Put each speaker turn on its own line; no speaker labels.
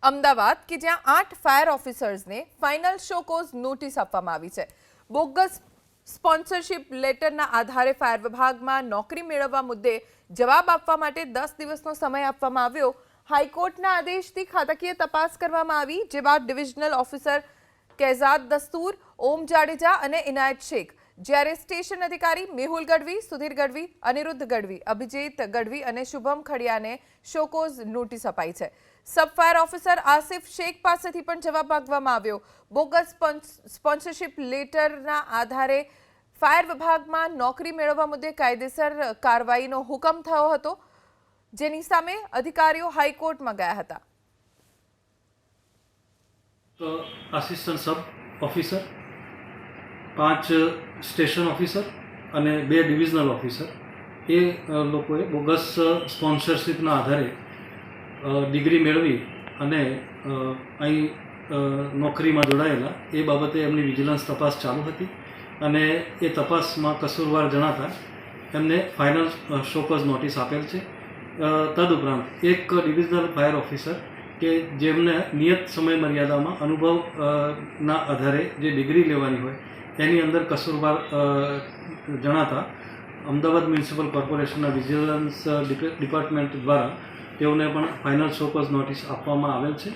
અમદાવાદ કે જ્યાં 8 fire ઓફિસર્સને final show cause notice આપવામાં આવી છે। બોગસ સ્પોન્સરશિપ લેટરના આધારે ફાયર વિભાગમાં નોકરી મેળવવા મુદ્દે જવાબ આપવા માટે 10 દિવસનો સમય આપવામાં આવ્યો। હાઈકોર્ટના આદેશથી ખાતાકીય તપાસ કરવામાં આવી, જે બાદ ડિવિઝનલ ઓફિસર કેઝાદ દસ્તુર, ઓમ જાડેજા અને ઇનાયત શેખ, જ્યારે સ્ટેશન અધિકારી મેહુલ ગઢવી, સુધીર ગઢવી, અનિરુદ્ધ ગઢવી, અભિજીત ગઢવી અને શુભમ ખડિયાને શોકોઝ નોટિસ અપાઈ છે। Sub fire officer Asif Shaikh પાસેથી પણ જવાબ માંગવામાં આવ્યો। બોગસ સ્પોન્સરશિપ લેટરના આધારે ફાયર વિભાગમાં નોકરી મેળવવા મુદ્દે કાયદેસર કાર્યવાહીનો હુકમ થયો હતો, જેની સામે અધિકારીઓ હાઈકોર્ટમાં ગયા હતા।
તો આસિસ્ટન્ટ સબ ઓફિસર, 5 સ્ટેશન ઓફિસર અને 2 ડિવિઝનલ ઓફિસર એ લોકોએ બોગસ સ્પોન્સરશિપના આધારે ડિગ્રી મેળવી અને અહીં નોકરીમાં જોડાયેલા એ બાબતે એમની વિજિલન્સ તપાસ ચાલુ હતી અને એ તપાસમાં કસૂરવાર જણાતા એમને ફાઇનલ શોકોઝ નોટિસ આપેલ છે। તદુપરાંત એક ડિવિઝનલ ફાયર ઓફિસર કે જેમને નિયત સમય મર્યાદામાં અનુભવના આધારે જે ડિગ્રી લેવાની હોય એની અંદર કસૂરવાર જણાતા અમદાવાદ મ્યુનિસિપલ કોર્પોરેશનના વિજિલન્સ ડિપાર્ટમેન્ટ દ્વારા તેઓને પણ ફાઇનલ શોકોઝ નોટિસ આપવામાં આવેલ છે।